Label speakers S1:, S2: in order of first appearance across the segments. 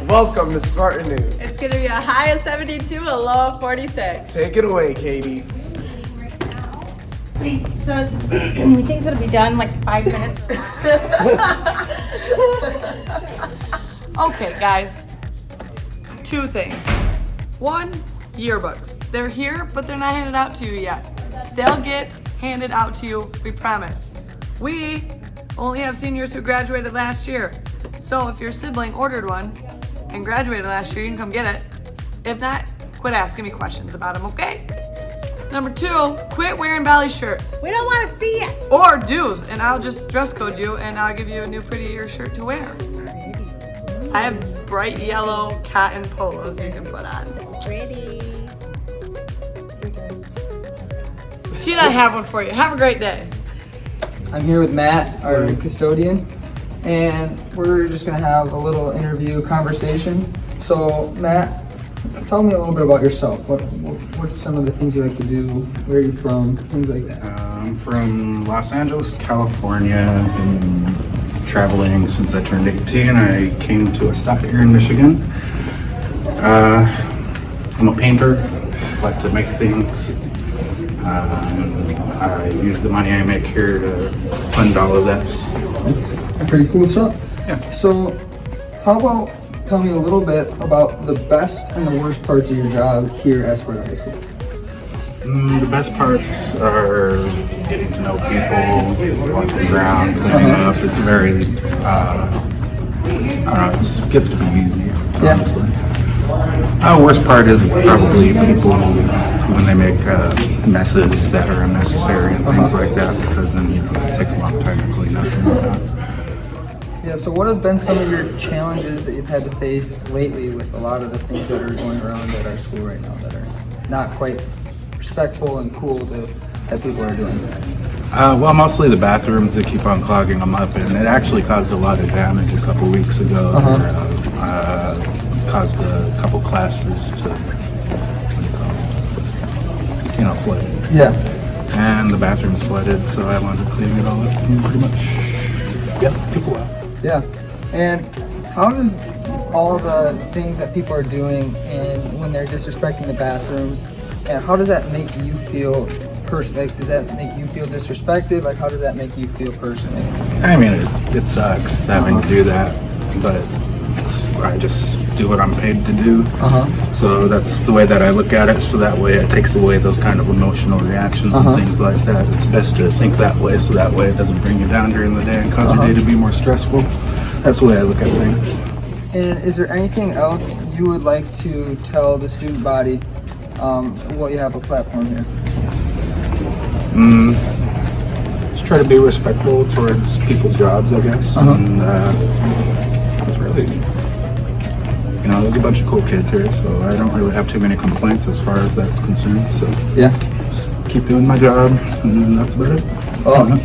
S1: Welcome to Spartan News.
S2: It's going to be a high of 72, a low of 46.
S1: Take it away, Katie.
S2: So you think it'll be done in like 5 minutes?
S3: Okay, guys. 2 things. 1, yearbooks. They're here, but they're not handed out to you yet. They'll get handed out to you, we promise. We only have seniors who graduated last year. So if your sibling ordered one and graduated last year, you can come get it. If not, quit asking me questions about them, okay? Number 2, quit wearing belly shirts.
S2: We don't want to see it.
S3: Or dues, and I'll just dress code you and I'll give you a new prettier shirt to wear. I have bright yellow cotton polos you can put on.
S2: Pretty.
S3: Shied, I have one for you. Have a great day.
S4: I'm here with Matt, our custodian, and we're just gonna have a little interview conversation. So Matt, tell me a little bit about yourself. What's some of the things you like to do? Where are you from? Things like that.
S5: I'm from Los Angeles, California. Been traveling since I turned 18. I came to a stop here in Michigan. I'm a painter. I like to make things. I use the money I make here to fund all of that.
S4: That's pretty cool stuff.
S5: Yeah.
S4: So how about tell me a little bit about the best and the worst parts of your job here at Sparta High School?
S5: The best parts are getting to know people, walking around, cleaning up. It's very, I don't know, it gets to be easy, honestly. Worst part is probably people when they make messes that are unnecessary and things like that, because then it takes a long time to clean up and whatnot.
S4: Yeah, so what have been some of your challenges that you've had to face lately with a lot of the things that are going around at our school right now that are not quite respectful and cool that people are doing?
S5: Well, mostly the bathrooms that keep on clogging them up, and it actually caused a lot of damage a couple weeks ago. Caused a couple classes to, flood.
S4: Yeah.
S5: And the bathrooms flooded, so I wanted to clean it all up and pretty much get people out.
S4: Yeah. And how does all the things that people are doing and when they're disrespecting the bathrooms, and how does that make you feel personally? Like, does that make you feel disrespected? Like, how does that make you feel personally?
S5: I mean, it sucks having to do that, but I just do what I'm paid to do. So that's the way that I look at it. So that way it takes away those kind of emotional reactions and things like that. It's best to think that way, so that way it doesn't bring you down during the day and cause your day to be more stressful. That's the way I look at things.
S4: And is there anything else you would like to tell the student body while you have a platform here?
S5: Just try to be respectful towards people's jobs, I guess. And it's really, there's a bunch of cool kids here, so I don't really have too many complaints as far as that's concerned. So
S4: yeah,
S5: just keep doing my job, and that's about it.
S4: Well,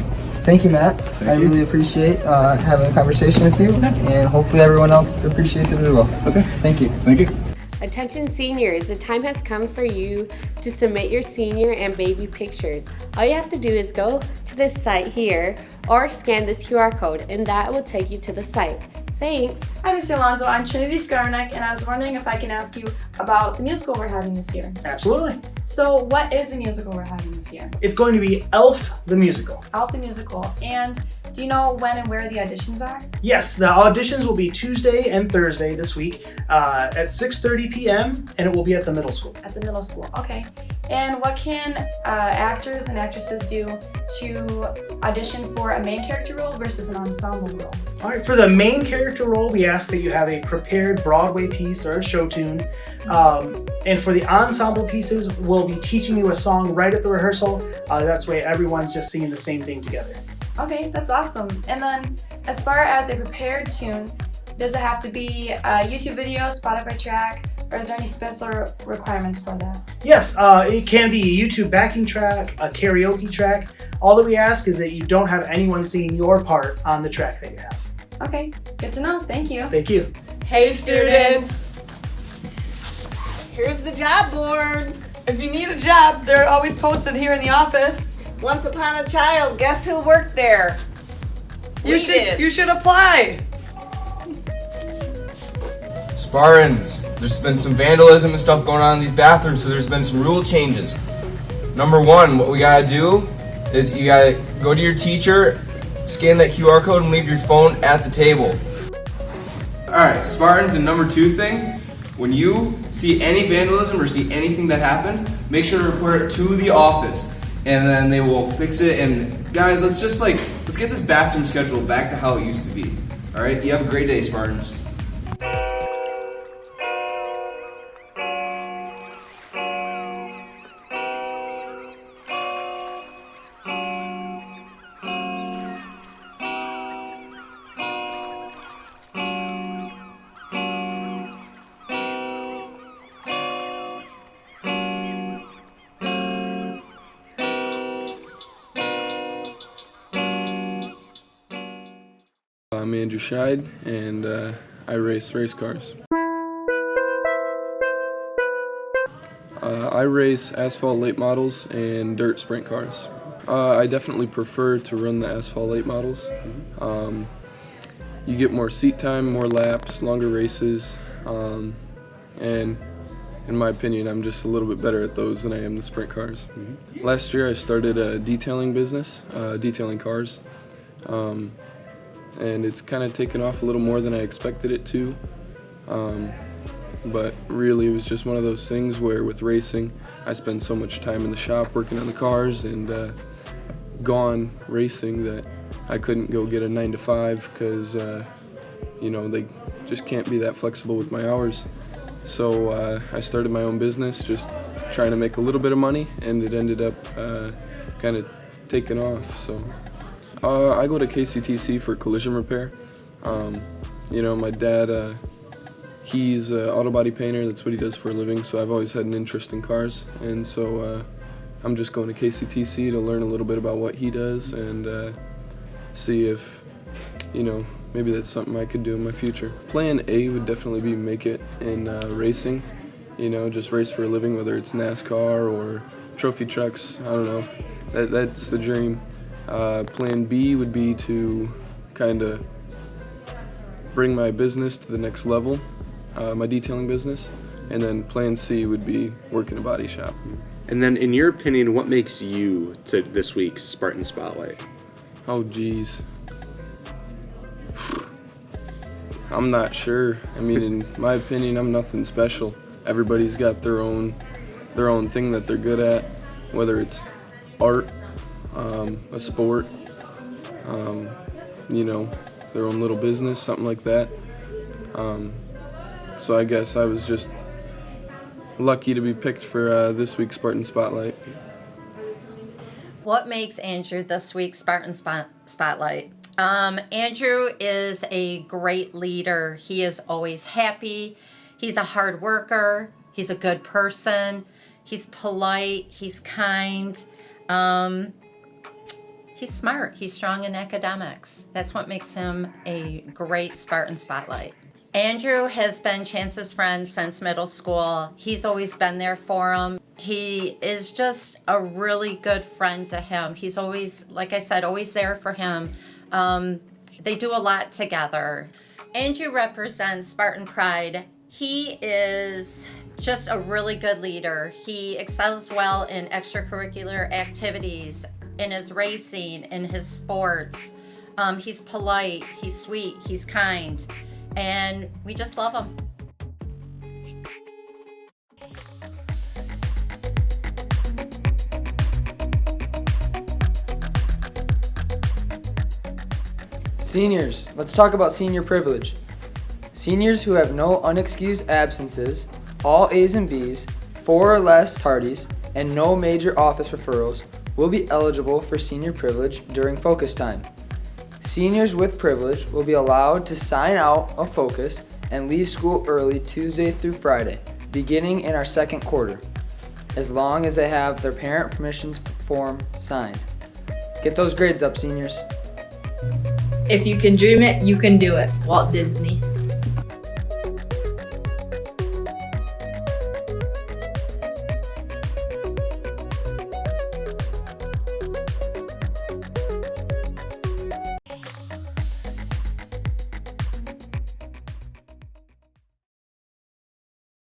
S4: thank you, Matt. I really appreciate having a conversation with you, and hopefully everyone else appreciates it as well.
S5: Okay.
S4: Thank you.
S5: Thank you.
S6: Attention seniors, the time has come for you to submit your senior and baby pictures. All you have to do is go to this site here or scan this QR code, and that will take you to the site. Thanks.
S7: Hi, Mr. Alonso. I'm Trinity Skarnek, and I was wondering if I can ask you about the musical we're having this year.
S8: Absolutely.
S7: So, what is the musical we're having this year?
S8: It's going to be Elf the Musical.
S7: Elf the Musical. And do you know when and where the auditions are?
S8: Yes, the auditions will be Tuesday and Thursday this week at 6:30 p.m. and it will be at the middle school.
S7: At the middle school, okay. And what can actors and actresses do to audition for a main character role versus an ensemble role?
S8: All right, for the main character role, we ask that you have a prepared Broadway piece or a show tune. And for the ensemble pieces, we'll be teaching you a song right at the rehearsal. That's way everyone's just singing the same thing together.
S7: Okay, that's awesome. And then as far as a prepared tune, does it have to be a YouTube video, Spotify track, or is there any special requirements for that?
S8: Yes, it can be a YouTube backing track, a karaoke track. All that we ask is that you don't have anyone singing your part on the track that you have.
S7: Okay, good to know. Thank you.
S8: Thank you.
S3: Hey students! Here's the job board. If you need a job, they're always posted here in the office.
S9: Once upon a child, guess who worked there?
S3: You should apply.
S10: Spartans, there's been some vandalism and stuff going on in these bathrooms, so there's been some rule changes. Number one, what we gotta do is you gotta go to your teacher, scan that QR code, and leave your phone at the table. Alright, Spartans, and number two thing, when you see any vandalism or see anything that happened, make sure to report it to the office, and then they will fix it. And guys, let's get this bathroom schedule back to how it used to be. Alright, you have a great day, Spartans.
S11: I'm Andrew Shied, and I race cars. I race asphalt late models and dirt sprint cars. I definitely prefer to run the asphalt late models. You get more seat time, more laps, longer races, and in my opinion, I'm just a little bit better at those than I am the sprint cars. Last year I started a detailing business, detailing cars. And it's kind of taken off a little more than I expected it to. But really it was just one of those things where with racing, I spend so much time in the shop working on the cars and gone racing that I couldn't go get a 9-to-5 because you know, they just can't be that flexible with my hours. So I started my own business, just trying to make a little bit of money, and it ended up kind of taking off. So. I go to KCTC for collision repair. You know, my dad, he's an auto body painter, that's what he does for a living, so I've always had an interest in cars, and so I'm just going to KCTC to learn a little bit about what he does and see if, you know, maybe that's something I could do in my future. Plan A would definitely be make it in racing, you know, just race for a living, whether it's NASCAR or trophy trucks, I don't know, that's the dream. Plan B would be to kind of bring my business to the next level, my detailing business, and then plan C would be work in a body shop.
S12: And then in your opinion, what makes you to this week's Spartan Spotlight?
S11: Oh geez. I'm not sure. I mean, in my opinion, I'm nothing special. Everybody's got their own thing that they're good at, whether it's art, a sport, you know, their own little business, something like that. So I guess I was just lucky to be picked for this week's Spartan Spotlight.
S13: What makes Andrew this week's Spartan Spotlight? Andrew is a great leader. He is always happy. He's a hard worker. He's a good person. He's polite. He's kind. He's smart. He's strong in academics. That's what makes him a great Spartan Spotlight. Andrew has been Chance's friend since middle school. He's always been there for him. He is just a really good friend to him. He's always, like I said, always there for him. They do a lot together. Andrew represents Spartan Pride. He is just a really good leader. He excels well in extracurricular activities, in his racing, in his sports. He's polite, he's sweet, he's kind, and we just love him.
S4: Seniors, let's talk about senior privilege. Seniors who have no unexcused absences, all A's and B's, 4 or less tardies, and no major office referrals will be eligible for senior privilege during focus time. Seniors with privilege will be allowed to sign out of focus and leave school early Tuesday through Friday, beginning in our second quarter, as long as they have their parent permission form signed. Get those grades up, seniors.
S14: If you can dream it, you can do it. Walt Disney.